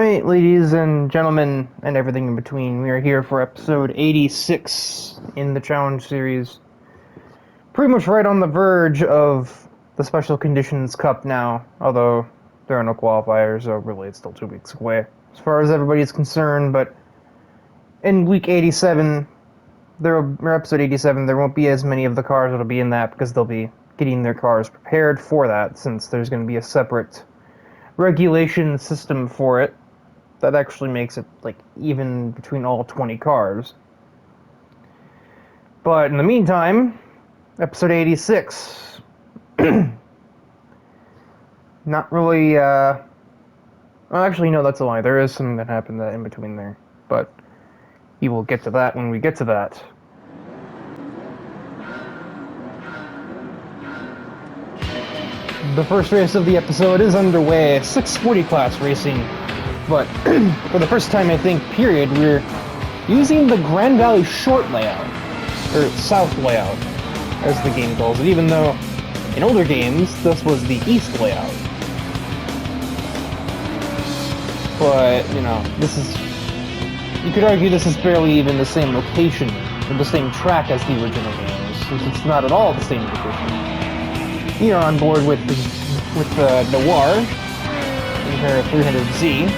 Alright, ladies and gentlemen, and everything in between, we are here for episode 86 in the challenge series. Pretty much right on the verge of the Special Conditions Cup now, although there are no qualifiers, so really it's still 2 weeks away, as far as everybody is concerned, but in week 87, or episode 87, there won't be as many of the cars that'll be in that, because they'll be getting their cars prepared for that, since there's going to be a separate regulation system for it that actually makes it like even between all 20 cars. But in the meantime, episode 86, not really, well, actually, no, that's a lie. There is something that happened in between there, but we will get to that when we get to that. The first race of the episode is underway, 640 class racing, but for the first time, I think, period, we're using the Grand Valley Short layout, or South layout, as the game calls it, even though in older games, this was the East layout. But, you know, this is, you could argue this is barely even the same location, or the same track as the original games, since it's not at all the same location. We are on board with Noir in her 300Z.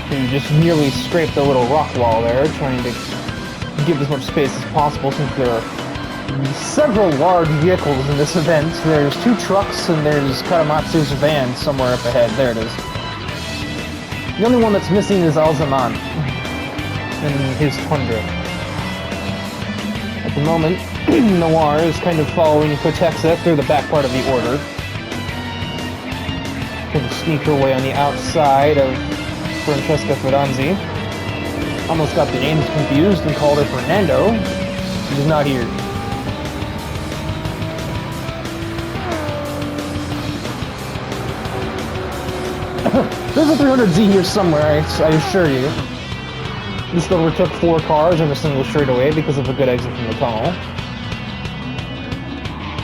Who just nearly scraped the little rock wall there, trying to give as much space as possible since there are several large vehicles in this event. There's 2 trucks and there's Karamatsu's van somewhere up ahead. There it is. The only one that's missing is Alzaman and his Tundra. At the moment, Noir is kind of following Kotexa through the back part of the order. Trying to sneak her way on the outside of Francesca Ferranzi. Almost got the names confused and called her Fernando. She's not here. There's a 300Z here somewhere, I assure you. This overtook 4 cars in a single straightaway because of a good exit from the tunnel.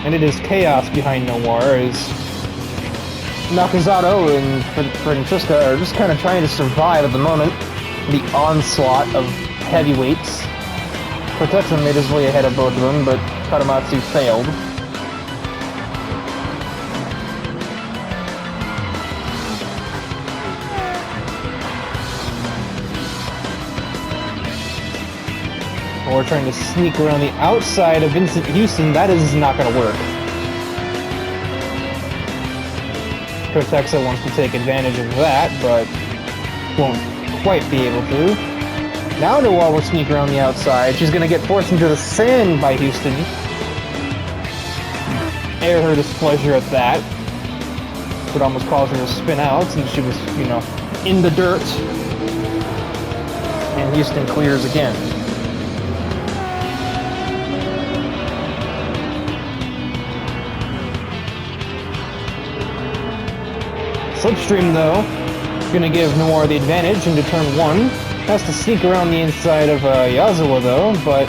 And it is chaos behind Noir as Nakazato and Francesca are just kind of trying to survive at the moment. The onslaught of heavyweights. Kotexa made his way ahead of both of them, but Karamatsu failed. We're trying to sneak around the outside of Vincent Houston. That is not going to work. Kotexa wants to take advantage of that, but won't quite be able to. Now Noir will sneak around the outside. She's going to get forced into the sand by Houston. Air her displeasure at that. Would almost cause her to spin out since she was, you know, in the dirt. And Houston clears again. Slipstream, though, going to give Noir the advantage into turn 1. Has to sneak around the inside of Yazawa, though, but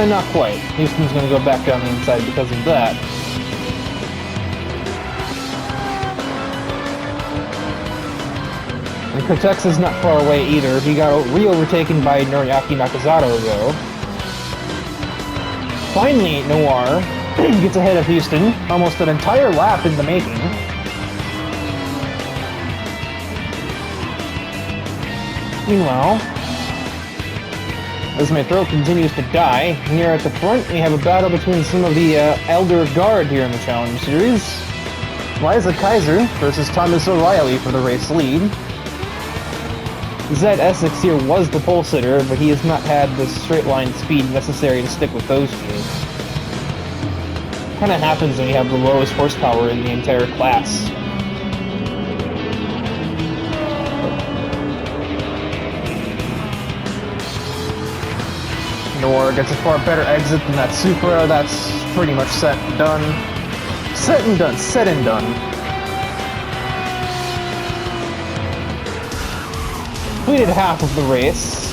not quite. Houston's going to go back down the inside because of that. And Kotexa's not far away either. He got re-overtaken by Noriaki Nakazato, though. Finally, Noir gets ahead of Houston, almost an entire lap in the making. Meanwhile, as Metro continues to die, here at the front we have a battle between some of the Elder Guard here in the Challenge Series. Liza Kaiser versus Thomas O'Reilly for the race lead. Zed Essex here was the pole sitter, but he has not had the straight line speed necessary to stick with those 2. Kind of happens when you have the lowest horsepower in the entire class. Noir gets a far better exit than that Supra. That's pretty much set and done. Set and done. Set and done. Completed half of the race.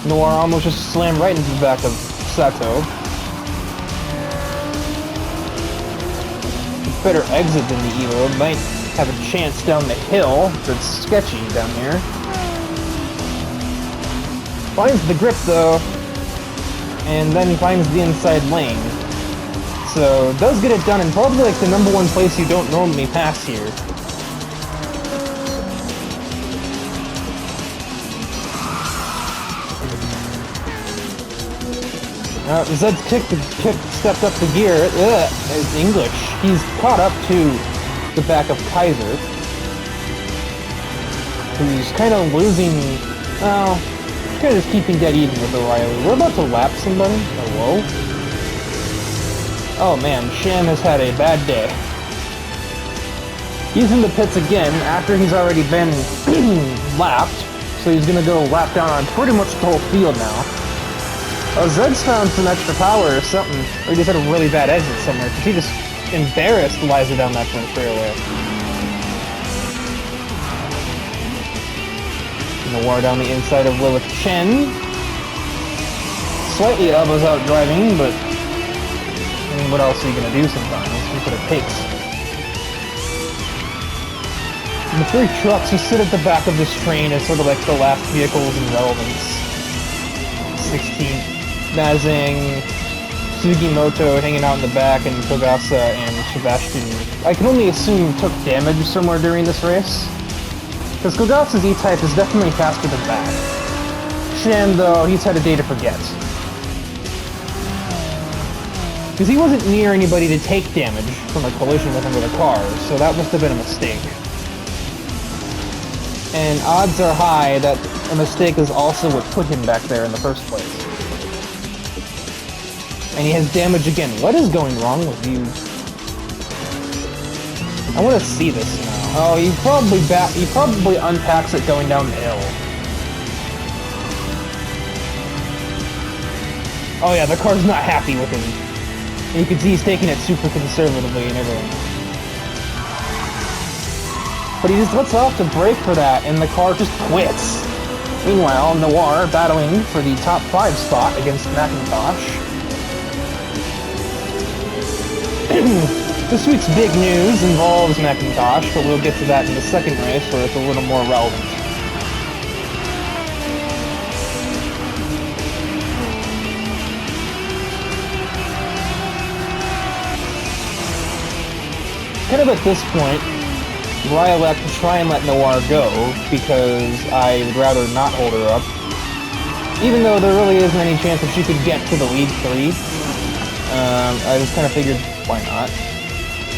Noir almost just slammed right into the back of Sato. better exit than the Evo. Might have a chance down the hill, but it's sketchy down here. Finds the grip though, and then finds the inside lane. So does get it done in probably like the #1 place you don't normally pass here. Zed's stepped up the gear. It's English. He's caught up to the back of Kaiser, who's kind of losing. Oh, kind of just keeping dead even with O'Reilly. We're about to lap somebody. Hello. Oh man, Sham has had a bad day. He's in the pits again after he's already been lapped, so he's gonna go lap down on pretty much the whole field now. Oh, Zed's found some extra power or something, or he just had a really bad exit somewhere, because he just embarrassed Liza down that front straightaway. Noir down the inside of Lilith Chen. Slightly Elbows out driving, but I mean, what else are you going to do sometimes? That's what it takes. And the 3 trucks who sit at the back of this train as sort of like the last vehicles in relevance. 16th. Mazing, Sugimoto hanging out in the back, and Kogasa and Sebastian, I can only assume, took damage somewhere during this race. Because Kogasa's E-Type is definitely faster than that. Sham, though, he's had a day to forget. Because he wasn't near anybody to take damage from a collision with him with a car, so that must have been a mistake. And odds are high that a mistake is also what put him back there in the first place. And he has damage again. What is going wrong with you? I want to see this now. Oh, he probably unpacks it going down the hill. Oh yeah, the car's not happy with him. You can see he's taking it super conservatively and everything. But he just lets off the brake for that, and the car just quits. Meanwhile, Noir battling for the top 5 spot against McIntosh. This week's big news involves McIntosh, but we'll get to that in the second race where it's a little more relevant. Kind of at this point, I elect to try and let Noir go, because I would rather not hold her up. Even though there really isn't any chance that she could get to the lead 3. I just kind of figured, why not?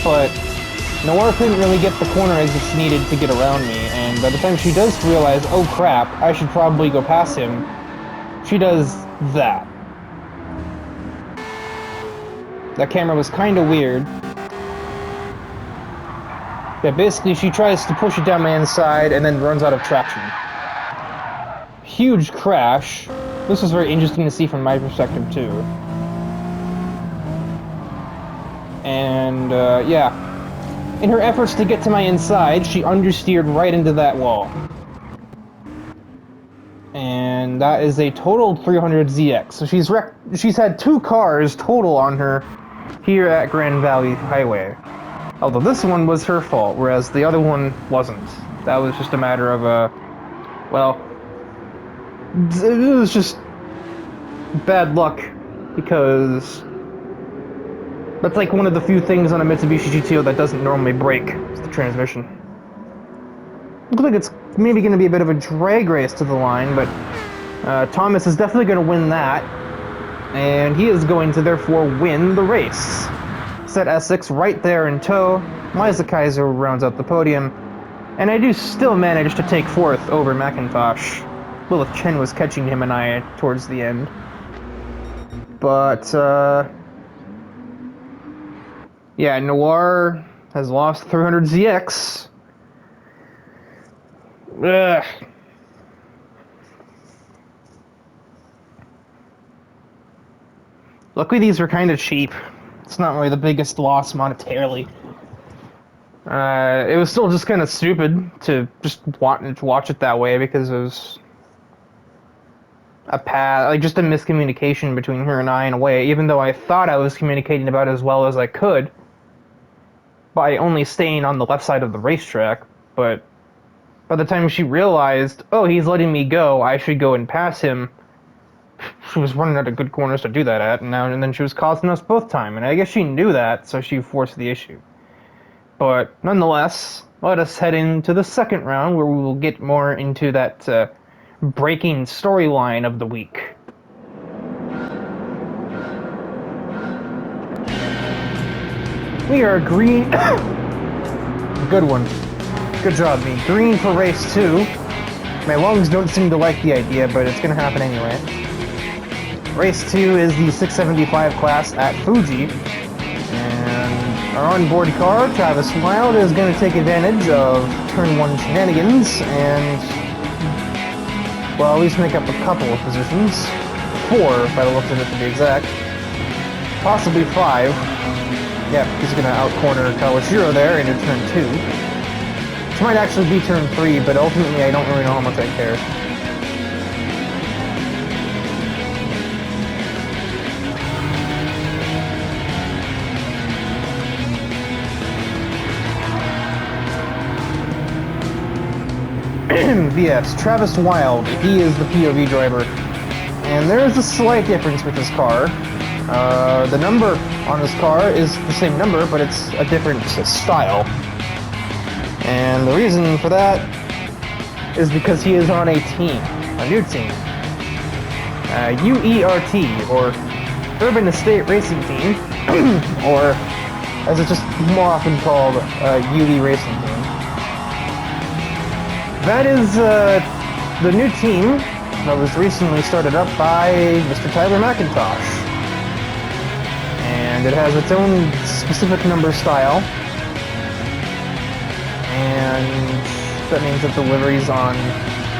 But Noir couldn't really get the corner exits needed to get around me, and by the time she does realize, oh crap, I should probably go past him, she does that. That camera was kind of weird. Yeah, basically she tries to push it down my inside and then runs out of traction. Huge crash. This was very interesting to see from my perspective too. And, yeah. In her efforts to get to my inside, she understeered right into that wall. And that is a total 300 ZX. So she's had 2 cars total on her here at Grand Valley Highway. Although this one was her fault, whereas the other one wasn't. That was just a matter of, well, it was just bad luck, because that's like one of the few things on a Mitsubishi GTO that doesn't normally break. It's the transmission. Looks like it's maybe going to be a bit of a drag race to the line, but Thomas is definitely going to win that, and he is going to therefore win the race. Set Essex right there in tow. Liza Kaiser rounds out the podium, and I do still manage to take 4th over McIntosh. Lilith Chen was catching him and I towards the end. But, yeah, Noir has lost 300 ZX. Ugh. Luckily these were kind of cheap. It's not really the biggest loss monetarily. It was still just kind of stupid to just watch it that way, because it was just a miscommunication between her and I in a way, even though I thought I was communicating about it as well as I could. by only staying on the left side of the racetrack, but by the time she realized, oh, he's letting me go, I should go and pass him, she was running out of good corners to do that at, and then she was costing us both time, and I guess she knew that, so she forced the issue. But nonetheless, let us head into the second round, where we will get more into that breaking storyline of the week. We are green. Good one. Good job, me. Green for race 2. My lungs don't seem to like the idea, but it's gonna happen anyway. Race 2 is the 675 class at Fuji. And our onboard car, Travis Wild, is gonna take advantage of turn 1 shenanigans and, well, at least make up a couple of positions. 4, by the looks of it, to be exact. Possibly 5. Yeah, he's going to out-corner Kawashiro there into turn 2. Which might actually be turn 3, but ultimately I don't really know how much I care. Yes, Travis Wild, he is the POV driver. And there is a slight difference with his car. The number on his car is the same number, but it's a different style. And the reason for that is because he is on a team, a new team. UERT, or Urban Estate Racing Team, or as it's just more often called, UE Racing Team. That is the new team that was recently started up by Mr. Tyler McIntosh. And it has its own specific number style. And that means that the liveries on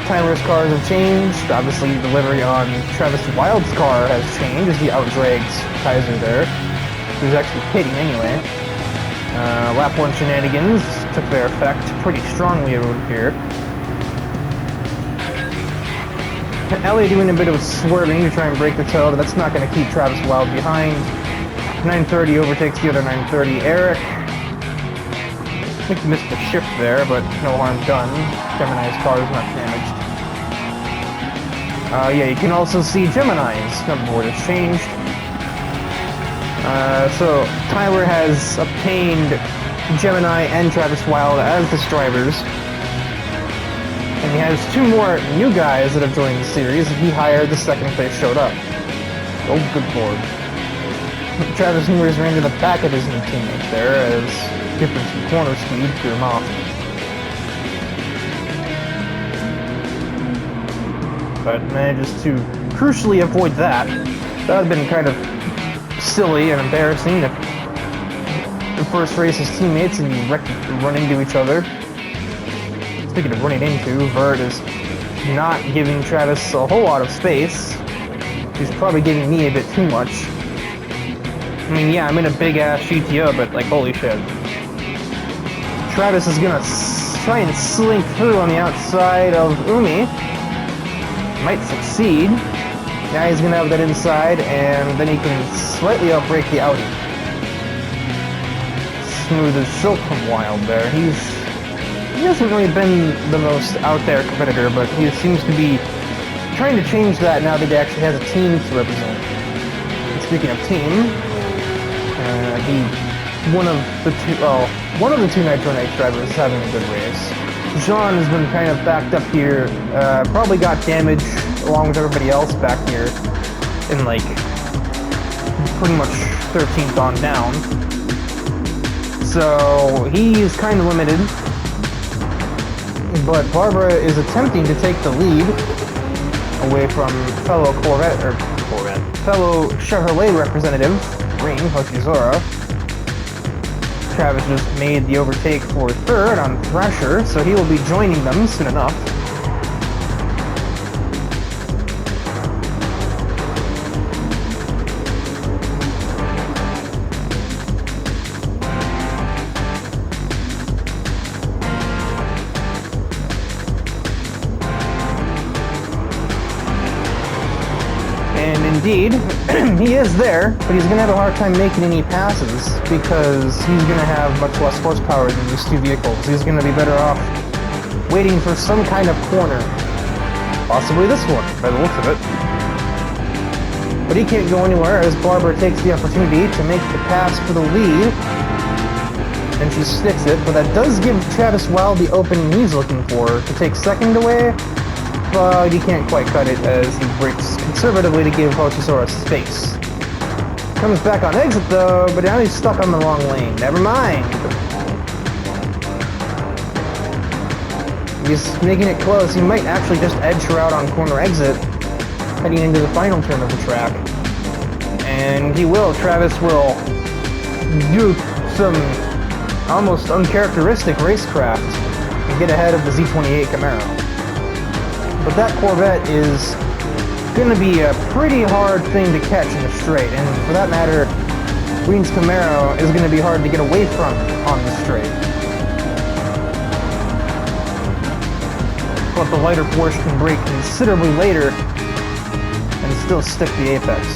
Tyler's cars have changed. Obviously, the livery on Travis Wild's car has changed as he outdrags Kaiser there, who's actually pitting anyway. Lap 1 shenanigans took their effect pretty strongly around here. Ellie doing a bit of swerving to try and break the toe, but that's not going to keep Travis Wild behind. 930 overtakes the other 930, Eric. I think he missed the shift there, but no harm done. Gemini's car is not damaged. Yeah, you can also see Gemini's numberboard has changed. So Tyler has obtained Gemini and Travis Wild as his drivers. And he has 2 more new guys that have joined the series that he hired the second they showed up. Oh, good lord. Travis Moores ran to the back of his new teammate there as giving some corner speed threw him off. But manages to crucially avoid that. That would have been kind of silly and embarrassing if the first race is teammates and you run into each other. Speaking of running into, Vert is not giving Travis a whole lot of space. He's probably giving me a bit too much. I mean, yeah, I'm in a big-ass GTO, but, like, holy shit. Travis is gonna try and slink through on the outside of Umi. Might succeed. Now he's gonna have that inside, and then he can slightly outbrake the Audi. Smooth as silk from Wild there. He hasn't really been the most out-there competitor, but he seems to be trying to change that now that he actually has a team to represent. And speaking of team, one of the two Nitro Night drivers is having a good race. Jean has been kind of backed up here, probably got damage along with everybody else back here in like pretty much 13th on down. So he's kind of limited. But Barbara is attempting to take the lead away from fellow Chevrolet representative, Green, Hoshizora. Travis just made the overtake for 3rd on Thrasher, so he will be joining them soon enough. indeed, he is there, but he's going to have a hard time making any passes because he's going to have much less horsepower than these two vehicles. He's going to be better off waiting for some kind of corner. Possibly this one, by the looks of it. But he can't go anywhere as Barber takes the opportunity to make the pass for the lead. And she sticks it, but that does give Travis Wild the opening he's looking for to take second away. But he can't quite cut it as he brakes conservatively to give Hotasaurus space. Comes back on exit though, but now he's stuck on the wrong lane. Never mind. He's making it close. He might actually just edge her out on corner exit, heading into the final turn of the track. And he will. Travis will do some almost uncharacteristic racecraft and get ahead of the Z28 Camaro. But that Corvette is going to be a pretty hard thing to catch in the straight, and for that matter, Green's Camaro is going to be hard to get away from on the straight. But the lighter Porsche can brake considerably later and still stick the apex.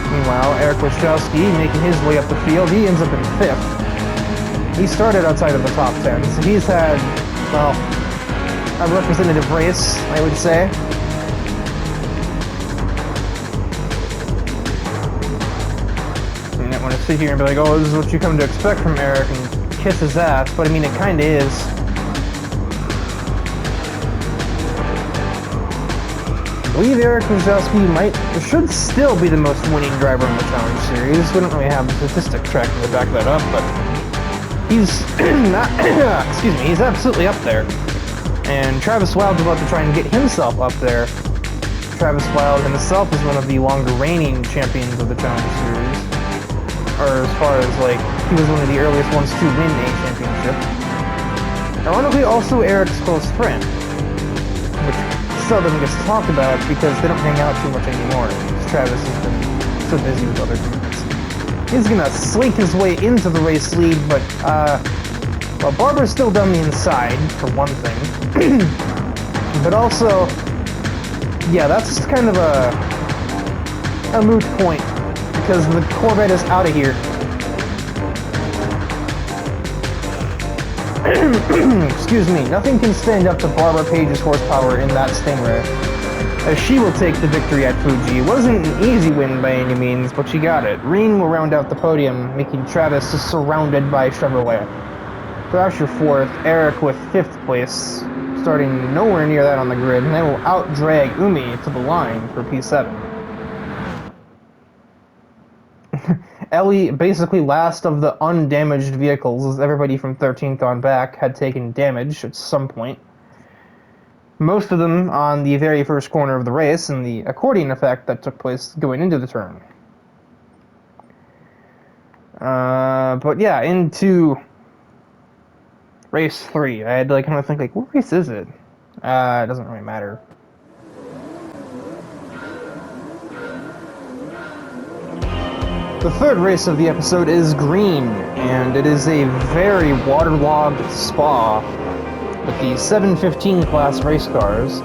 Meanwhile, Eric Wachowski making his way up the field. He ends up in 5th. He started outside of the top 10, so he's had, well, a representative race, I would say. I don't want to sit here and be like, oh, this is what you come to expect from Eric and kiss his ass, but I mean, it kind of is. I believe Eric Wachowski should still be the most winning driver in the Challenge Series. We don't really have the statistic tracking to back that up, but he's not, excuse me, he's absolutely up there. And Travis Wild's about to try and get himself up there. Travis Wild himself is one of the longer reigning champions of the Challenge Series. Or as far as, like, he was one of the earliest ones to win a championship. Ironically, also Eric's close friend, which seldom gets talked about because they don't hang out too much anymore. Travis has been so busy with other things. He's gonna slink his way into the race lead, but, well, Barber's still down the inside, for one thing. But also, yeah, that's just kind of a moot point, because the Corvette is out of here. Excuse me, nothing can stand up to Barbara Page's horsepower in that Stingray, as she will take the victory at Fuji. It wasn't an easy win by any means, but she got it. Reen will round out the podium, making Travis surrounded by Chevrolet. Thrasher 4th, Eric with 5th place, starting nowhere near that on the grid, and they will out-drag Umi to the line for P7. Ellie, basically last of the undamaged vehicles, as everybody from 13th on back had taken damage at some point. Most of them on the very first corner of the race, and the accordion effect that took place going into the turn. But yeah, into race 3. I had to kind of think, like, what race is it? It doesn't really matter. The third race of the episode is Green, and it is a very waterlogged Spa with the 715 class race cars,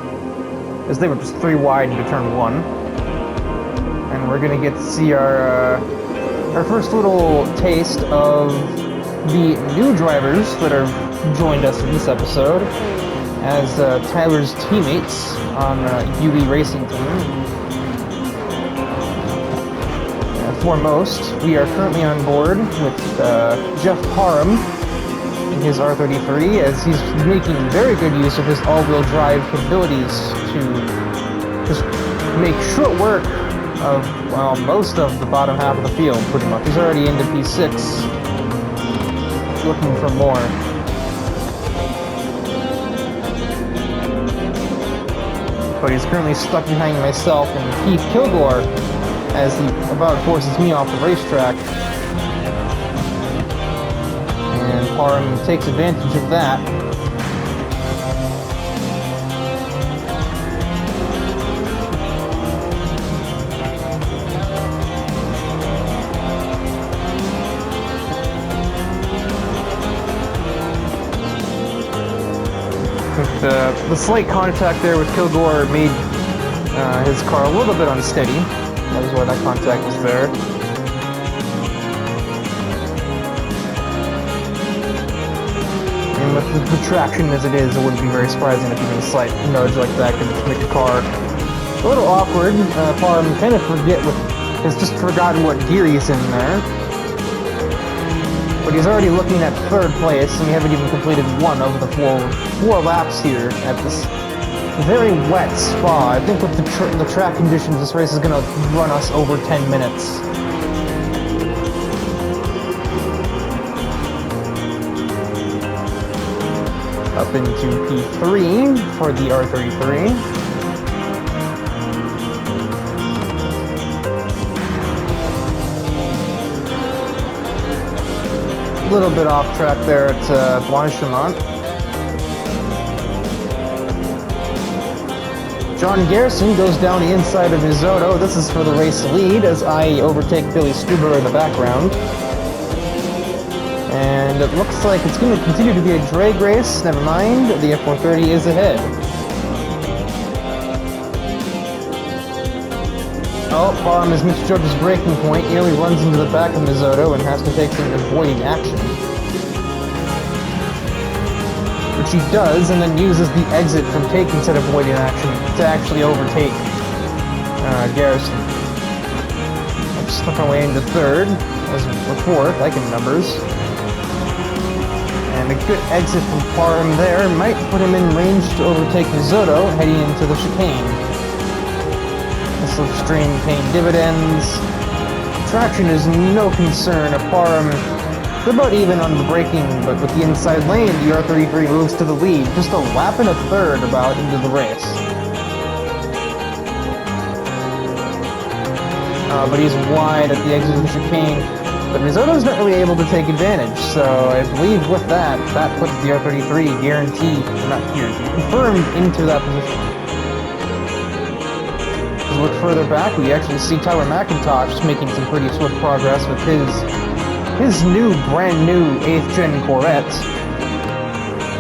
as they were just 3 wide into turn 1. And we're gonna get to see our first little taste of the new drivers that have joined us in this episode as Tyler's teammates on UE Racing Team. Foremost, we are currently on board with Jeff Parham in his R33, as he's making very good use of his all-wheel drive capabilities to just make short work of, well, most of the bottom half of the field, pretty much. He's already into P6, looking for more. But he's currently stuck behind myself and Keith Kilgore, as he about forces me off the racetrack. And Parham takes advantage of that. The slight contact there with Kilgore made his car a little bit unsteady. That was why that contact was there. And with the traction as it is, it wouldn't be very surprising if even a slight nudge like that could make the car a little awkward. Parham kind of has just forgotten what gear he's in there. But he's already looking at third place, and we haven't even completed one of the four laps here at this very wet Spa. I think with the track conditions, this race is going to run us over 10 minutes. Up into P3 for the R33. A little bit off track there at Blanchimont. John Garrison goes down the inside of Mizoto. This is for the race lead as I overtake Billy Stuber in the background. And it looks like it's going to continue to be a drag race. Never mind, the F-130 is ahead. Oh, Parham has misjudged his braking point, nearly runs into the back of Mizoto and has to take some avoiding action. Which he does, and then uses the exit from taking said avoiding action to actually overtake Garrison. I've snuck my way into third, or fourth, I can numbers. And a good exit from Parham there might put him in range to overtake Mizoto heading into the chicane. The slipstream paying dividends. Traction is no concern. Parham is about even on the braking, but with the inside lane, the R33 moves to the lead, just a lap and a third about into the race. But he's wide at the exit of the chicane. But Mizoto's not really able to take advantage, so I believe with that puts the R33 confirmed into that position. As we look further back, we actually see Tyler McIntosh making some pretty swift progress with his brand new 8th gen Corvette.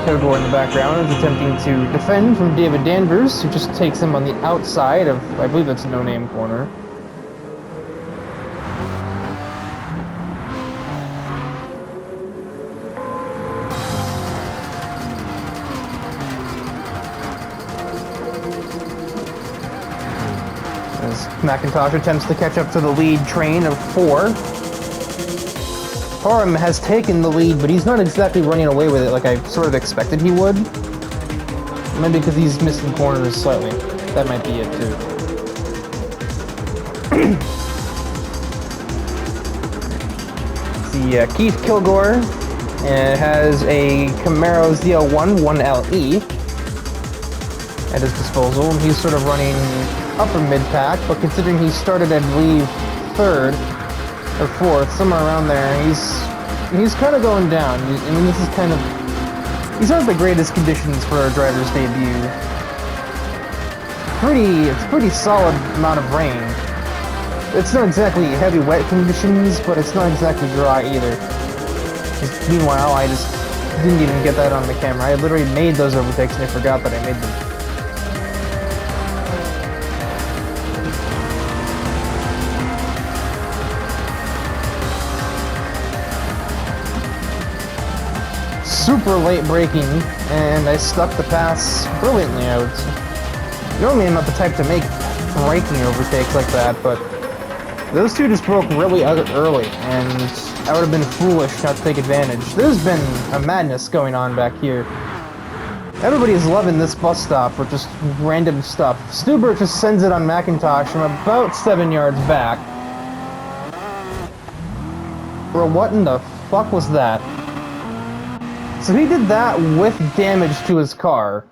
Kilgore in the background is attempting to defend from David Danvers, who just takes him on the outside of, I believe that's a no-name corner. As McIntosh attempts to catch up to the lead train of 4. Parham has taken the lead, but he's not exactly running away with it like I sort of expected he would. Maybe because he's missing corners slightly. That might be it too. See, Keith Kilgore has a Camaro ZL1 1LE at his disposal, and he's sort of running upper mid-pack, but considering he started, I believe, 3rd or 4th, somewhere around there, he's kind of going down. I mean, this is kind of... These aren't the greatest conditions for a driver's debut. It's a pretty solid amount of rain. It's not exactly heavy wet conditions, but it's not exactly dry either. Meanwhile, I just didn't even get that on the camera. I literally made those overtakes and I forgot that I made them. Super late braking, and I stuck the pass brilliantly, I would say. Normally I'm not the type to make braking overtakes like that, but those two just broke really early, and I would have been foolish not to take advantage. There's been a madness going on back here. Everybody's loving this bus stop for just random stuff. Stuber just sends it on McIntosh from about 7 yards back. Bro, what in the fuck was that? So he did that with damage to his car.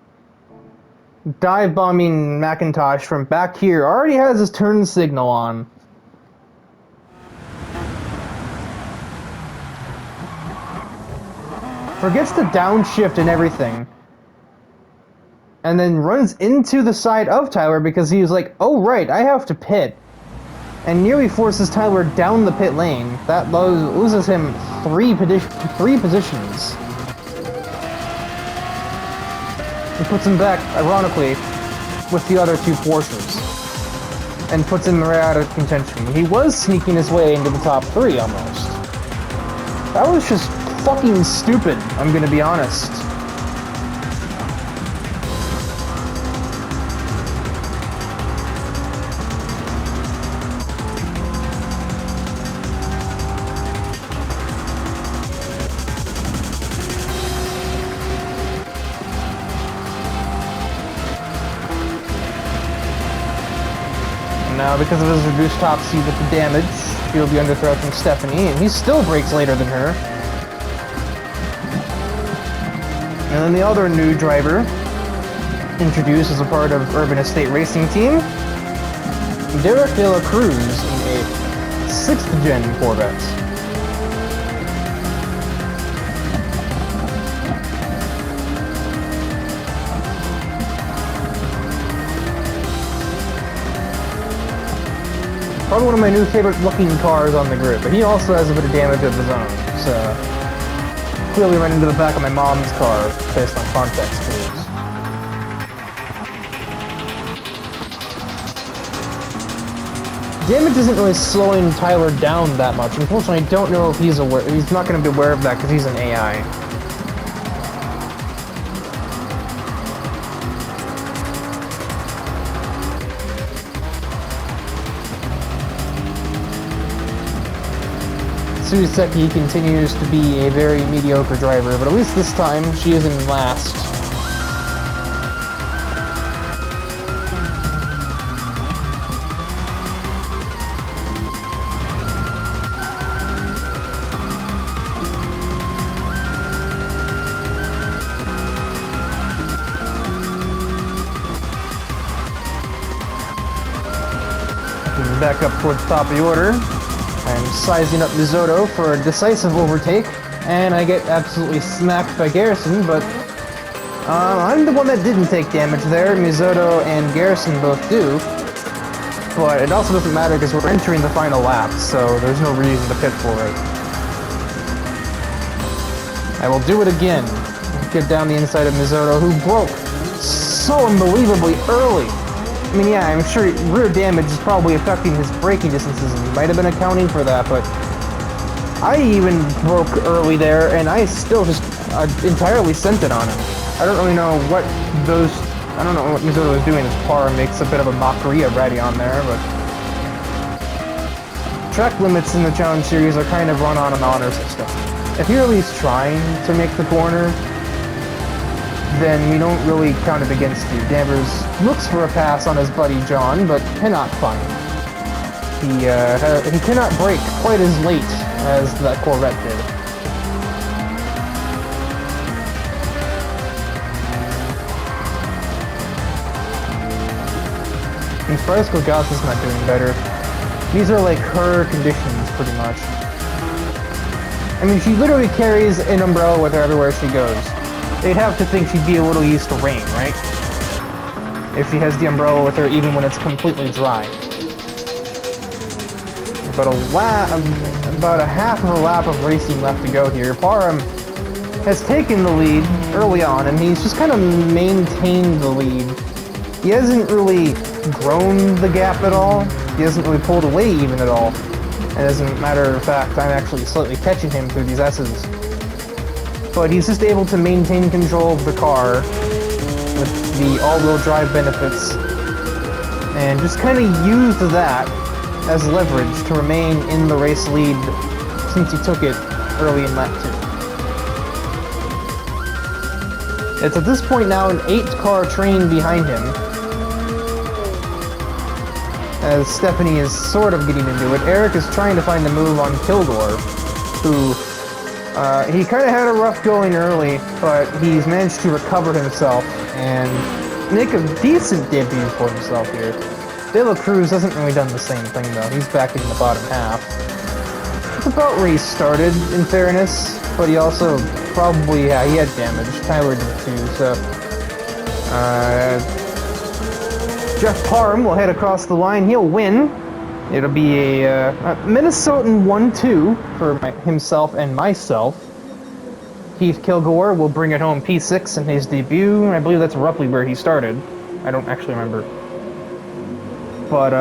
Dive bombing McIntosh from back here. Already has his turn signal on. Forgets to downshift and everything. And then runs into the side of Tyler because he was like, oh right, I have to pit. And nearly forces Tyler down the pit lane. That loses him three positions. He puts him back, ironically, with the other two Porsches. And puts him right out of contention. He was sneaking his way into the top 3, almost. That was just fucking stupid, I'm gonna be honest. Now, because of his reduced top speed with the damage, he'll be under threat from Stephanie, and he still brakes later than her. And then the other new driver, introduced as a part of Urban Estate Racing Team, Derek De La Cruz in a 6th gen Corvette. Probably one of my new favorite looking cars on the grid, but he also has a bit of damage of his own, so clearly ran into the back of my mom's car based on context clues. Damage isn't really slowing Tyler down that much. Unfortunately, I don't know if he's aware. He's not going to be aware of that because he's an AI. Suzuki continues to be a very mediocre driver, but at least this time she is in last. Back up towards the top of the order. I'm sizing up Mizzotto for a decisive overtake, and I get absolutely smacked by Garrison, but I'm the one that didn't take damage there. Mizzotto and Garrison both do, but it also doesn't matter because we're entering the final lap, so there's no reason to pit for it. I will do it again. Get down the inside of Mizzotto, who broke so unbelievably early. I mean, yeah, I'm sure rear damage is probably affecting his braking distances, and he might have been accounting for that, but I even broke early there, and I still just entirely sent it on him. I don't really know what I don't know what Mizzotto is doing. His car makes a bit of a mockery of Reddy on there, but track limits in the Challenge Series are kind of run on an honor system. If you're at least trying to make the corner, then we don't really count it against you. Danvers looks for a pass on his buddy John, but cannot find it. He cannot brake quite as late as that Corvette did. And Francisco Gasly's not doing better. These are like her conditions, pretty much. I mean, she literally carries an umbrella with her everywhere she goes. They'd have to think she'd be a little used to rain, right? If she has the umbrella with her even when it's completely dry. About a half of a lap of racing left to go here. Parham has taken the lead early on, and he's just kind of maintained the lead. He hasn't really grown the gap at all. He hasn't really pulled away even at all. And as a matter of fact, I'm actually slightly catching him through these S's. But he's just able to maintain control of the car with the all-wheel drive benefits and just kind of use that as leverage to remain in the race lead since he took it early in lap 2. It's at this point now an 8-car train behind him, as Stephanie is sort of getting into it. Eric is trying to find the move on Kilgore, who he kind of had a rough going early, but he's managed to recover himself and make a decent debut for himself here. De La Cruz hasn't really done the same thing, though. He's back in the bottom half. It's about where he started, in fairness, but he also probably, yeah, he had damage. Tyler did too, so... Jeff Parham will head across the line. He'll win. It'll be a Minnesotan 1-2 for himself and myself. Keith Kilgore will bring it home P6 in his debut. I believe that's roughly where he started. I don't actually remember. But,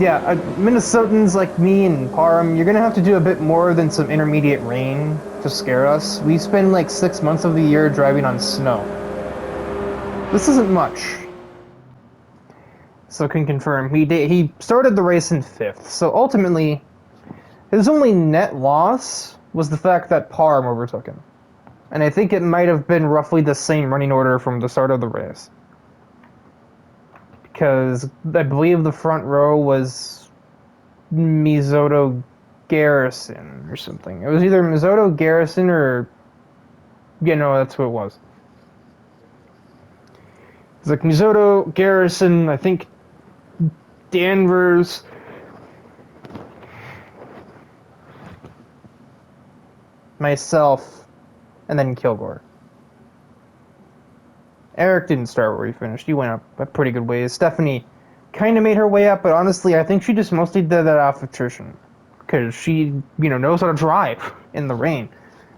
yeah, Minnesotans like me and Parham, you're gonna have to do a bit more than some intermediate rain to scare us. We spend like 6 months of the year driving on snow. This isn't much. So can confirm, he started the race in 5th, so ultimately, his only net loss was the fact that Parham overtook him. And I think it might have been roughly the same running order from the start of the race. Because I believe the front row was Mizoto Garrison or something. It was either Mizoto Garrison or... Yeah, no, that's who it was. It's like Mizoto Garrison, I think Danvers... myself, and then Kilgore. Eric didn't start where he finished. He went up a pretty good ways. Stephanie kind of made her way up, but honestly, I think she just mostly did that off attrition. Because she, knows how to drive in the rain.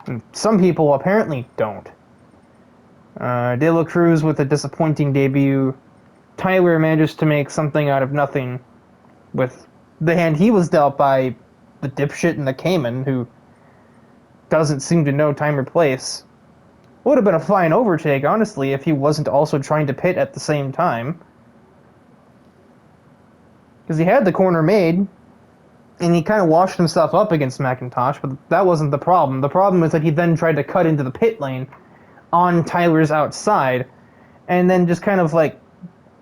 And some people apparently don't. De La Cruz with a disappointing debut. Tyler manages to make something out of nothing with the hand he was dealt by the dipshit in the Cayman, who doesn't seem to know time or place. Would have been a fine overtake, honestly, if he wasn't also trying to pit at the same time. Because he had the corner made, and he kind of washed himself up against McIntosh, but that wasn't the problem. The problem was that he then tried to cut into the pit lane on Tyler's outside, and then just kind of,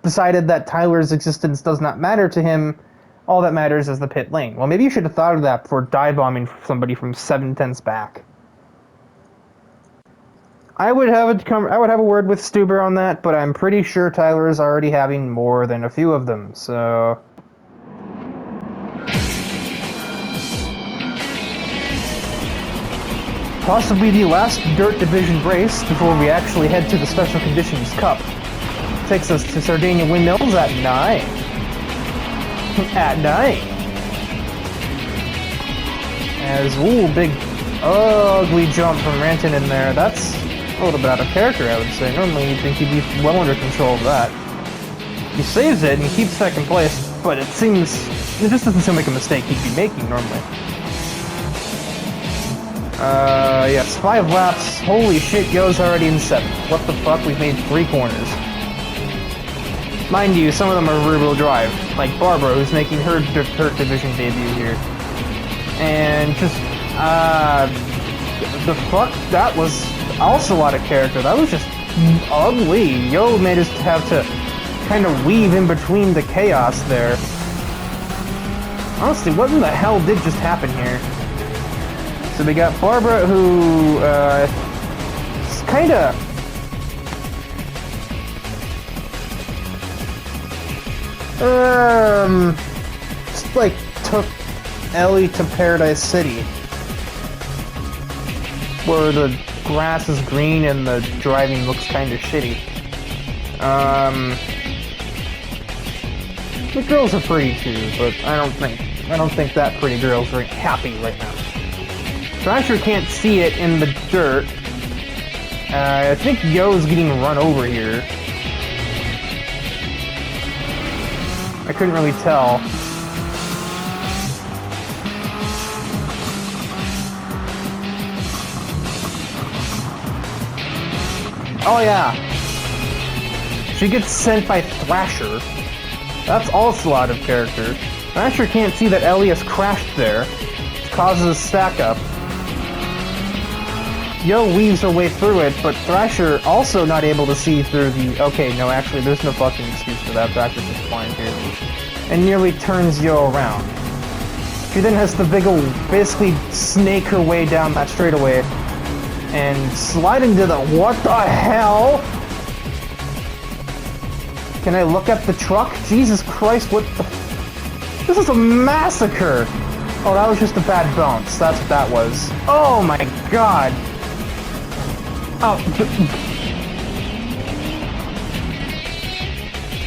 decided that Tyler's existence does not matter to him. All that matters is the pit lane. Well, maybe you should have thought of that before dive-bombing somebody from 7/10 back. I would have a word with Stuber on that, but I'm pretty sure Tyler is already having more than a few of them, so... Possibly the last Dirt Division race before we actually head to the Special Conditions Cup. Takes us to Sardinia Windmills at 9. At 9. As, big, ugly jump from Ranton in there. That's a little bit out of character, I would say. Normally you'd think he'd be well under control of that. He saves it and he keeps 2nd place, but it just doesn't seem like a mistake he'd be making normally. Yes, 5 laps. Holy shit, Yo's already in 7th. What the fuck? We've made 3 corners. Mind you, some of them are rear-wheel drive, like Barbara, who's making her Dirt Division debut here. And just, the fuck? That was also out of character. That was just ugly. Yo managed to have to kind of weave in between the chaos there. Honestly, what in the hell did just happen here? So we got Barbara, who, is kinda... just took Ellie to Paradise City, where the grass is green and the driving looks kind of shitty. The girls are pretty too, but I don't think that pretty girl's very happy right now. Thrasher can't see it in the dirt. I think Yo's getting run over here. I couldn't really tell. Oh yeah. She gets sent by Thrasher. That's also out of character. Thrasher can't see that Elias crashed there, which causes a stack up. Yo weaves her way through it, but Thrasher also not able to see through the... Okay, no, actually, there's no fucking excuse for that. Thrasher's just flying here. And nearly turns Yo around. She then has to basically snake her way down that straightaway and slide into the... What the hell? Can I look at the truck? Jesus Christ, what the... This is a massacre! Oh, that was just a bad bounce. That's what that was. Oh my god! Oh.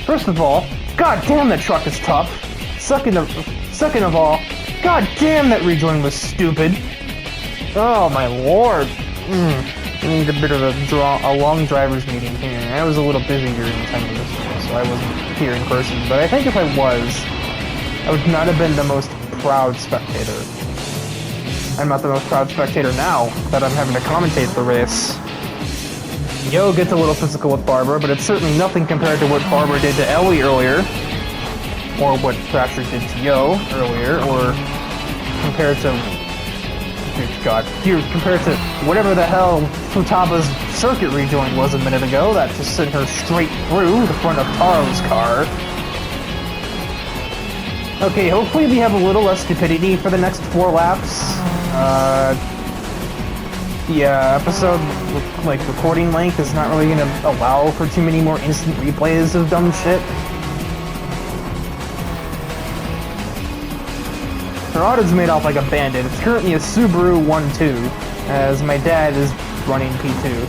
First of all, god damn that truck is tough. Second of all, god damn that rejoin was stupid. Oh my lord. We need a bit of a long driver's meeting here. I was a little busy during the time of this one, so I wasn't here in person. But I think if I was, I would not have been the most proud spectator. I'm not the most proud spectator now that I'm having to commentate the race. Yo gets a little physical with Barbara, but it's certainly nothing compared to what Barbara did to Ellie earlier, or what Thrasher did to Yo earlier, or compared to, good God, compared to whatever the hell Futaba's circuit rejoin was a minute ago. That just sent her straight through the front of Taro's car. Okay, hopefully we have a little less stupidity for the next 4 laps. The episode, like, recording length is not really gonna allow for too many more instant replays of dumb shit. Harada's made off like a bandit. It's currently a Subaru 1-2, as my dad is running P2.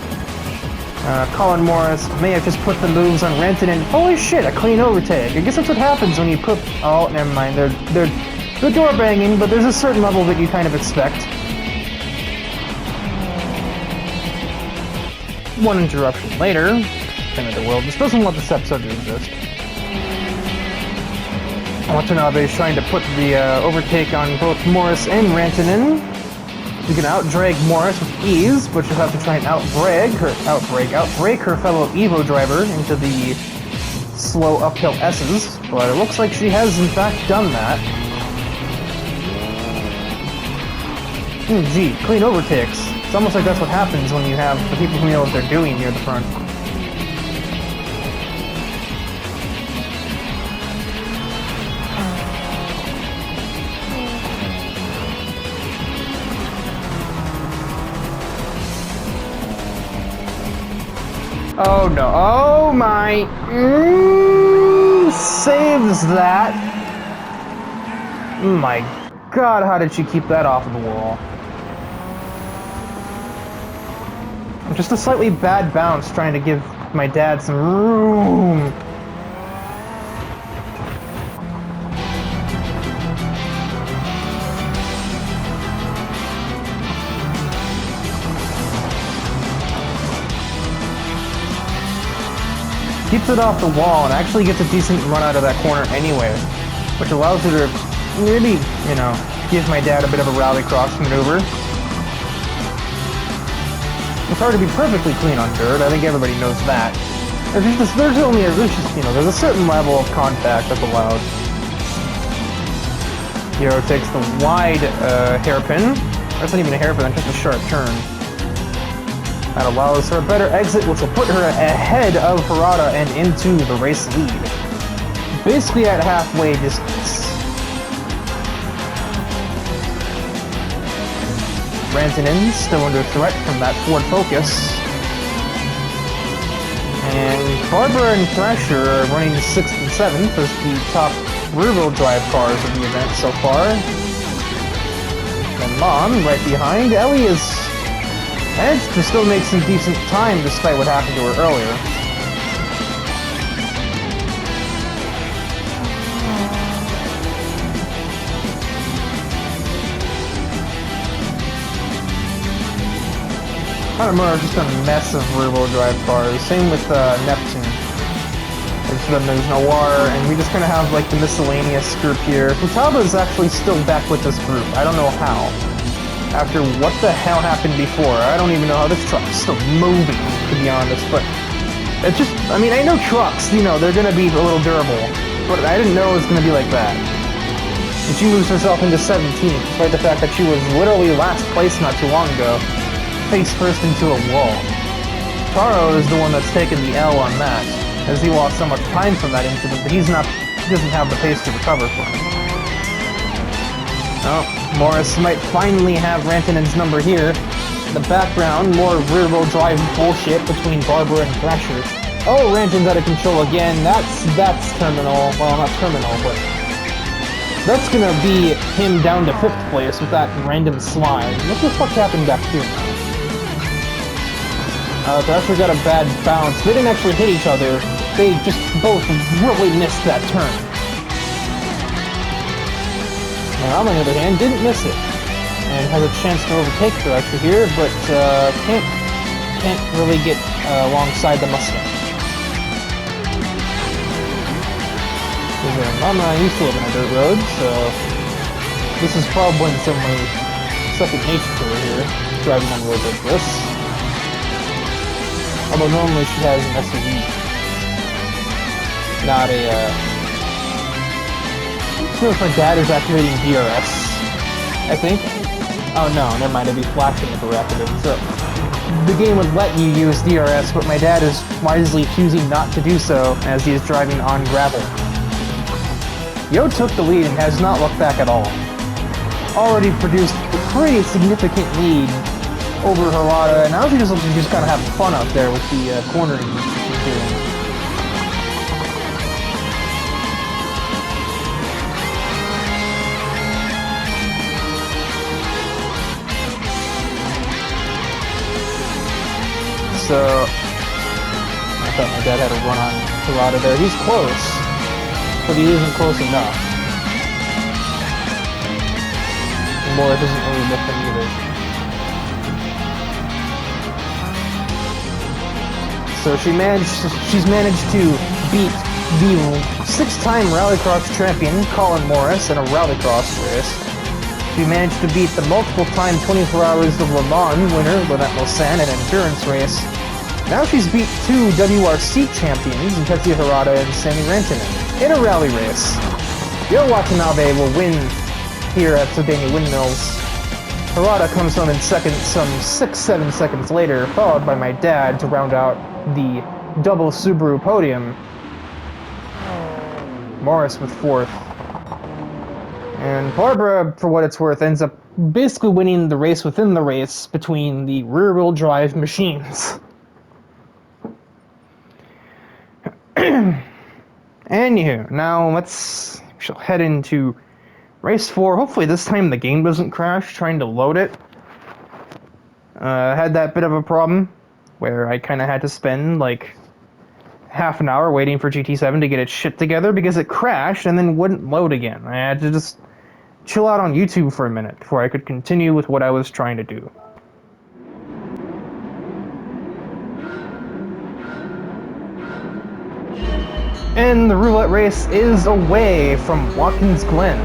Colin Morris may have just put the moves on Renton, and holy shit, a clean overtake. I guess that's what happens when you put... Oh, never mind. They're door banging, but there's a certain level that you kind of expect. One interruption later, end of the world. This doesn't want this episode to exist. Watanabe is trying to put the overtake on both Morris and Rantanen. You can out-drag Morris with ease, but she'll have to try and outbrake her fellow Evo driver into the slow uphill S's, but it looks like she has in fact done that. Gee, clean overtakes. It's almost like that's what happens when you have the people who know what they're doing near the front. Oh no, oh my, saves that. My God, how did she keep that off of the wall? Just a slightly bad bounce trying to give my dad some room. Keeps it off the wall and actually gets a decent run out of that corner anyway, which allows her to really, you know, give my dad a bit of a rallycross maneuver. It's hard to be perfectly clean on dirt. I think everybody knows that. There's a certain level of contact that's allowed. Hero takes the wide hairpin. That's not even a hairpin, that's just a sharp turn. That allows her a better exit, which will put her ahead of Harada and into the race lead. Basically at halfway distance. Rantanen still under threat from that Ford Focus. And Barbara and Thrasher are running 6th and 7th as the top rear-wheel drive cars of the event so far. And Mom, right behind. Ellie is managed to still make some decent time despite what happened to her earlier. Hanamura is just a mess of rear-wheel drive cars. Same with Neptune. There's Noir, and we just kind of have like the miscellaneous group here. Futaba is actually still back with this group. I don't know how. After what the hell happened before, I don't even know how this truck's still moving, to be honest. But it's just, I mean, I know trucks, you know, they're gonna be a little durable, but I didn't know it was gonna be like that. And she moves herself into 17th, despite the fact that she was literally last place not too long ago. Face first into a wall. Taro is the one that's taken the L on that, as he lost so much time from that incident, but he doesn't have the pace to recover from it. Oh, Morris might finally have Rantanen's number here. In the background, more rear-wheel drive bullshit between Barbara and Thrasher. Oh, Rantanen's out of control again. That's terminal. Well, not terminal, but that's gonna be him down to 5th place with that random slide. What the fuck happened back here? Thrasher got a bad bounce. They didn't actually hit each other. They just both really missed that turn. Now, on the other hand, didn't miss it. and has a chance to overtake Tractor here, but can't really get alongside the Mustang. I'm not used to living on a dirt road, so this is probably some of my second nature to her here, driving on roads like this. Although normally she has an SUV, not a, so if my dad is activating DRS, I think. Oh no, never mind, it'd be flashing if we're activating. So, the game would let you use DRS, but my dad is wisely choosing not to do so as he is driving on gravel. Yo took the lead and has not looked back at all. Already produced a pretty significant lead over Harada, and now she just looks like she's kind of having fun out there with the cornering she's doing. So, I thought my dad had a run on Harada there. He's close, but he isn't close enough. Morris isn't really with him either. So she's managed to beat the 6-time Rallycross champion Colin Morris in a Rallycross race. She managed to beat the multiple-time 24 Hours of Le Mans winner Lynette Mosan in an endurance race. Now she's beat 2 WRC champions, Tetsuya Harada and Sami Rantanen, in a rally race. Yo Watanabe will win here at Sodania Windmills. Harada comes home in second some 6-7 seconds later, followed by my dad to round out the double Subaru podium. Morris with 4th. And Barbara, for what it's worth, ends up basically winning the race within the race between the rear-wheel drive machines. Anywho, now we'll head into Race 4. Hopefully this time the game doesn't crash trying to load it. Had that bit of a problem where I kind of had to spend like half an hour waiting for GT7 to get its shit together because it crashed and then wouldn't load again. I had to just chill out on YouTube for a minute before I could continue with what I was trying to do. And the roulette race is away from Watkins Glen.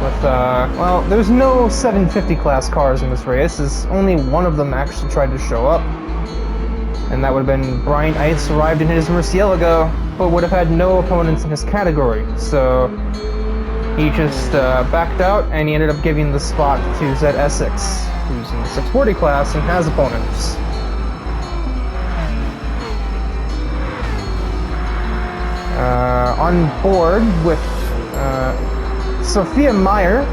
With, well, there's no 750 class cars in this race, as only one of them actually tried to show up. And that would have been Brian Ice, arrived in his Murcielago, but would have had no opponents in his category. So he just backed out, and he ended up giving the spot to Zed Essex, who's in the 640 class and has opponents. On board with Sophia Meyer,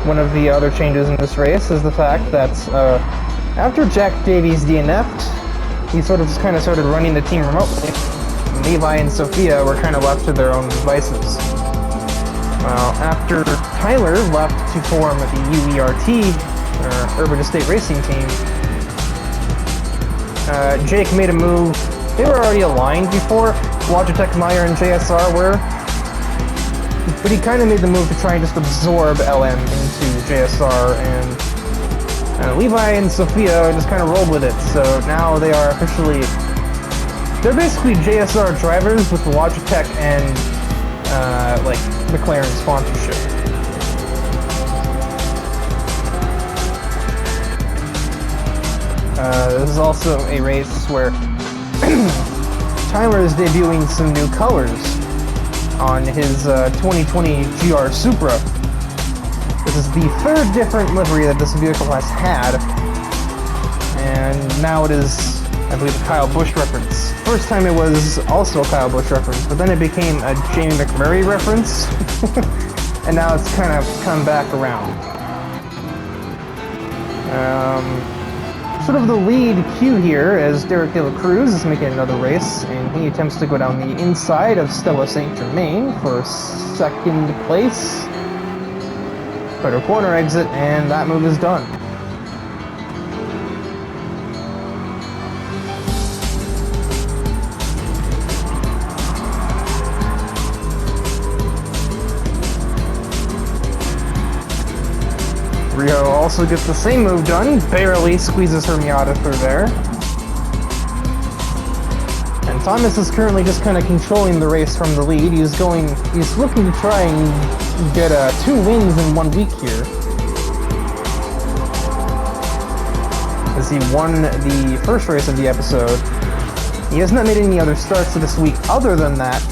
one of the other changes in this race is the fact that after Jack Davies DNF'd, he sort of just kind of started running the team remotely. Levi and Sophia were kind of left to their own devices. Well, after Tyler left to form the UERT, Urban Estate Racing Team, Jake made a move. They were already aligned before, Logitech, Meyer, and JSR were, but he kind of made the move to try and just absorb LM into JSR, and Levi and Sophia just kind of rolled with it, so now they are officially, they're basically JSR drivers with Logitech and, like, McLaren sponsorship. This is also a race where Tyler is debuting some new colors on his 2020 GR Supra. This is the 3rd different livery that this vehicle has had, and now it is, I believe, a Kyle Busch reference. First time it was also a Kyle Busch reference, but then it became a Jamie McMurray reference, and now it's kind of come back around. Sort of the lead queue here as Derek De La Cruz is making another race, and he attempts to go down the inside of Stella St. Germain for 2nd place. Better corner exit, and that move is done. Rio also gets the same move done, barely squeezes her Miata through there. And Thomas is currently just kind of controlling the race from the lead. He's looking to try and get 2 wins in 1 week here. As he won the first race of the episode. He has not made any other starts this week other than that.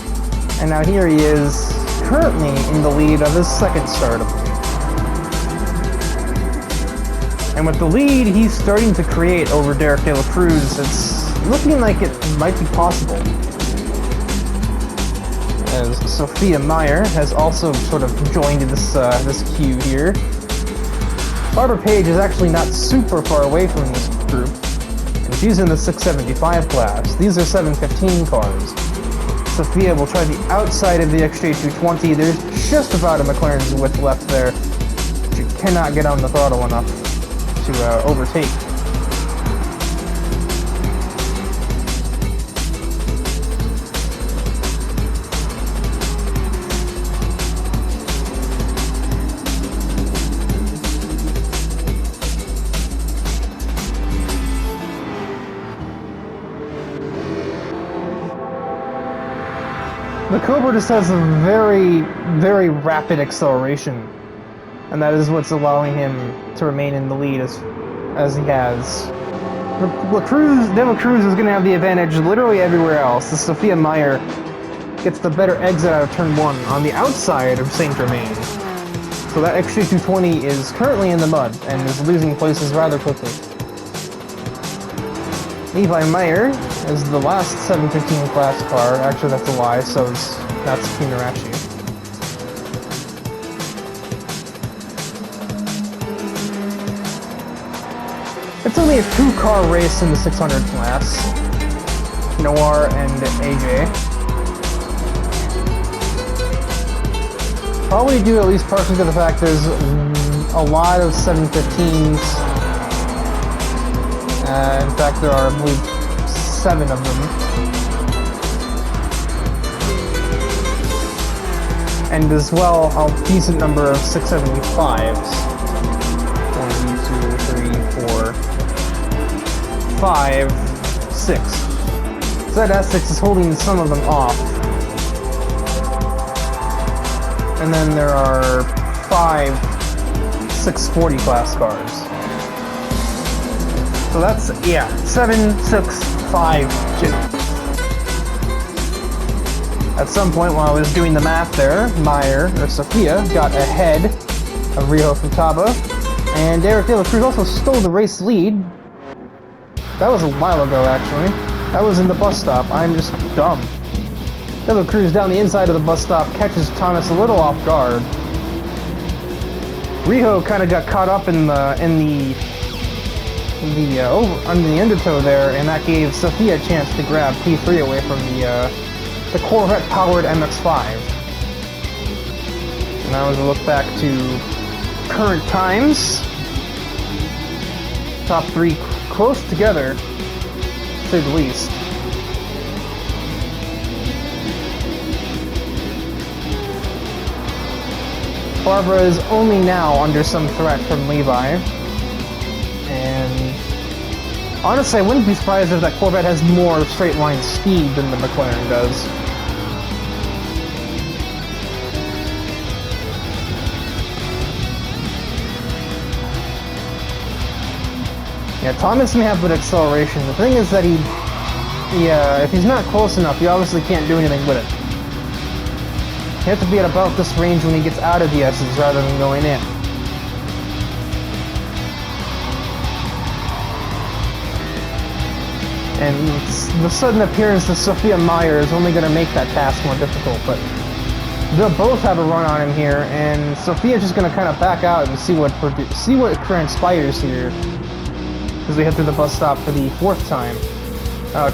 And now here he is, currently in the lead of his second start of the week. And with the lead he's starting to create over Derek De La Cruz, it's looking like it might be possible. As Sophia Meyer has also sort of joined this queue here. Barbara Page is actually not super far away from this group, and she's in the 675 class. These are 715 cars. Sophia will try the outside of the XJ220. There's just about a McLaren's width left there. She cannot get on the throttle enough to overtake. The Cobra just has a very, very rapid acceleration, and that is what's allowing him to remain in the lead as he has. De La Cruz is going to have the advantage literally everywhere else. The Sophia Meyer gets the better exit out of turn 1 on the outside of Saint Germain. So that XJ220 is currently in the mud and is losing places rather quickly. Levi Meyer is the last 715 class car. Actually, that's a lie, so that's Kinarashi. It's only a 2-car race in the 600 class. Noir and AJ. Probably due at least partially to the fact there's a lot of 715s. In fact, there are, I believe, 7 of them. And as well, a decent number of 675s. 1, 2, 3, 4, 5, 6. So that S6 is holding some of them off. And then there are 5 640 class cars. So that's, yeah, 7, 6, 5, 2. At some point while I was doing the math there, Meyer, or Sophia, got ahead of Rio Futaba, and Derek De La Cruz also stole the race lead. That was a while ago, actually. That was in the bus stop. I'm just dumb. De La Cruz down the inside of the bus stop catches Thomas a little off guard. Rio kind of got caught up in the undertow there, and that gave Sophia a chance to grab P3 away from the Corvette-powered MX-5. And now as we look back to current times, top 3 close together, to say the least. Barbara is only now under some threat from Levi. And honestly, I wouldn't be surprised if that Corvette has more straight line speed than the McLaren does. Yeah, Thomas may have good acceleration. The thing is that if he's not close enough, he obviously can't do anything with it. You have to be at about this range when he gets out of the S's rather than going in. And the sudden appearance of Sophia Meyer is only going to make that task more difficult, but they'll both have a run on him here, and Sophia's just going to kind of back out and see what transpires here as we head through the bus stop for the 4th time.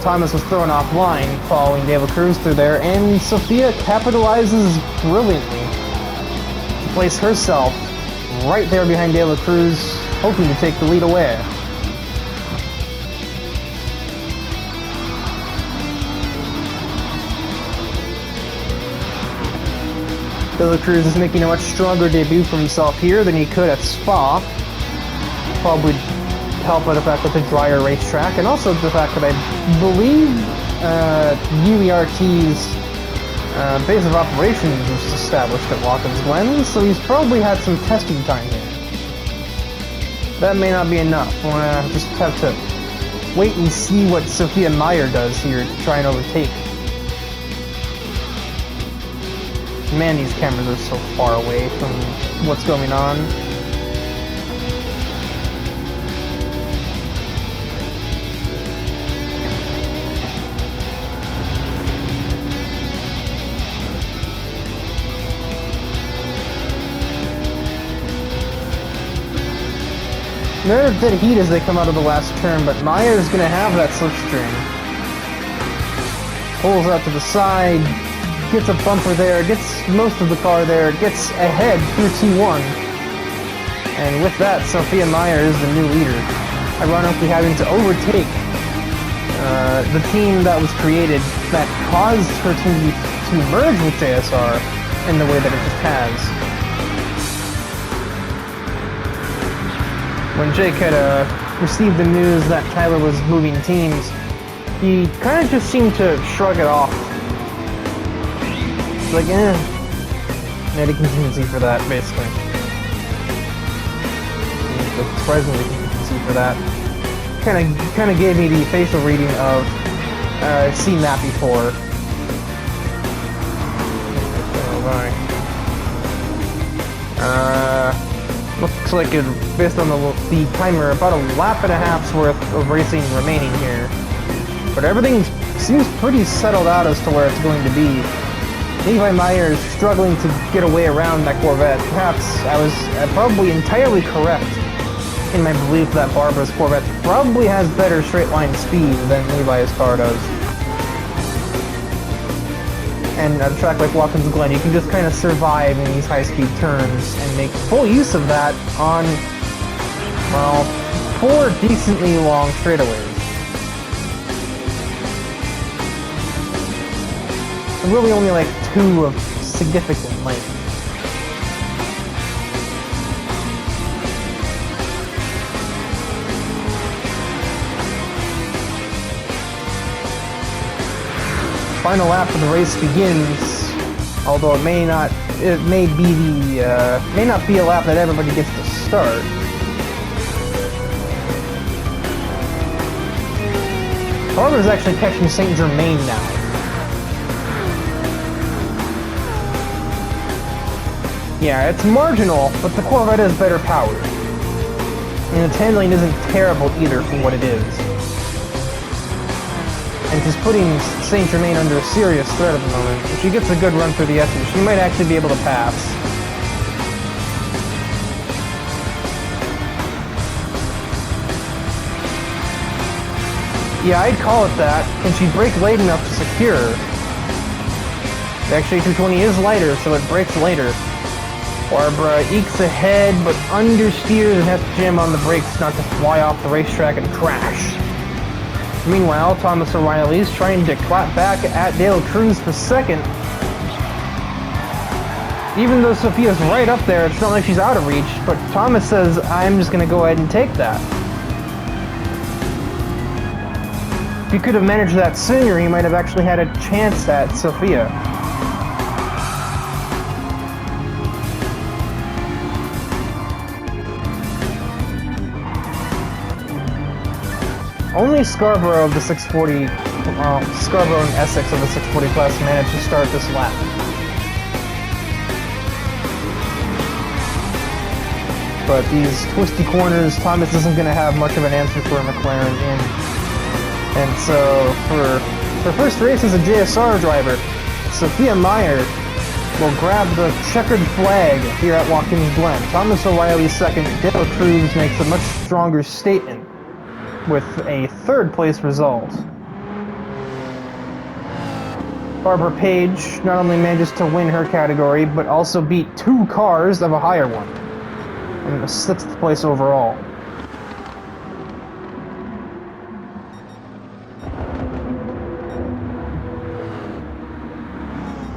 Thomas was thrown offline following De La Cruz through there, and Sophia capitalizes brilliantly to place herself right there behind De La Cruz, hoping to take the lead away. De De La Cruz is making a much stronger debut for himself here than he could at Spa. Probably helped by the fact that it's a drier racetrack, and also the fact that I believe UERT's base of operations was established at Watkins Glen, so he's probably had some testing time here. That may not be enough. We're gonna just have to wait and see what Sophia Meyer does here to try and overtake. Man, these cameras are so far away from what's going on. They're a bit heat as they come out of the last turn, but Meyer's gonna have that slipstream. Pulls out to the side, gets a bumper there, gets most of the car there, gets ahead through T1. And with that, Sophia Meyer is the new leader. Ironically having to overtake the team that was created that caused her team to merge with JSR in the way that it just has. When Jake had received the news that Tyler was moving teams, he kind of just seemed to shrug it off. It's like, made a contingency for that, basically. Surprisingly contingency for that. Kind of gave me the facial reading of, I've seen that before. Looks like it, based on the timer, about a lap and a half's worth of racing remaining here. But everything seems pretty settled out as to where it's going to be. Levi Meyer is struggling to get away around that Corvette. Perhaps I was probably entirely correct in my belief that Barbara's Corvette probably has better straight line speed than Levi's car does. And at a track like Watkins Glen, you can just kind of survive in these high-speed turns and make full use of that on, well, 4 decently long straightaways. Really only like 2 of significant length. Final lap of the race begins, although it may not be a lap that everybody gets to start. Barbara's actually catching Saint Germain now. Yeah, it's marginal, but the Corvette is better powered. And its handling isn't terrible either for what it is. And she's putting Saint Germain under a serious threat at the moment. If she gets a good run through the S's, she might actually be able to pass. Yeah, I'd call it that. Can she brake late enough to secure? Actually, 220 is lighter, so it brakes later. Barbara ekes ahead, but understeers and has to jam on the brakes not to fly off the racetrack and crash. Meanwhile, Thomas O'Reilly is trying to clap back at De La Cruz for second. Even though Sophia's right up there, it's not like she's out of reach, but Thomas says, I'm just going to go ahead and take that. If he could have managed that sooner, he might have actually had a chance at Sophia. Only Scarborough of the 640, Scarborough and Essex of the 640 class managed to start this lap. But these twisty corners, Thomas isn't going to have much of an answer for a McLaren in. And so, for her first race as a JSR driver, Sophia Meyer will grab the checkered flag here at Watkins Glen. Thomas O'Reilly second, De La Cruz makes a much stronger statement with a third place result. Barbara Page not only manages to win her category, but also beat 2 cars of a higher one, and a 6th place overall.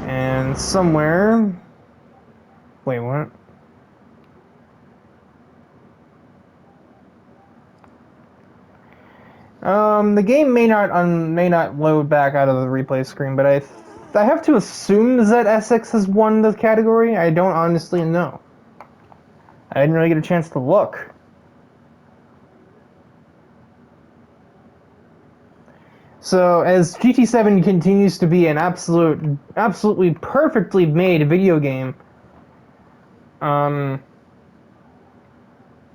And somewhere Wait, what? The game may not load back out of the replay screen, but I have to assume that Essex has won the category. I don't honestly know. I didn't really get a chance to look. So as GT7 continues to be an absolutely perfectly made video game,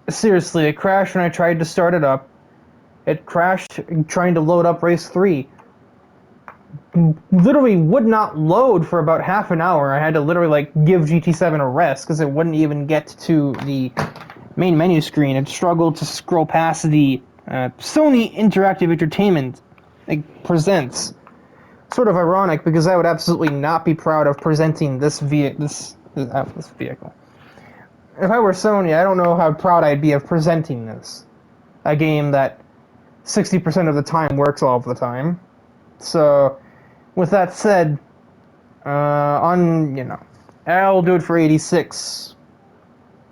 seriously, it crashed when I tried to start it up. It crashed trying to load up Race 3. Literally would not load for about half an hour. I had to literally like give GT7 a rest because it wouldn't even get to the main menu screen. It struggled to scroll past the Sony Interactive Entertainment presents. Sort of ironic because I would absolutely not be proud of presenting this vehicle. If I were Sony, I don't know how proud I'd be of presenting this. A game that 60% of the time works all of the time. So, with that said, I'll do it for 86.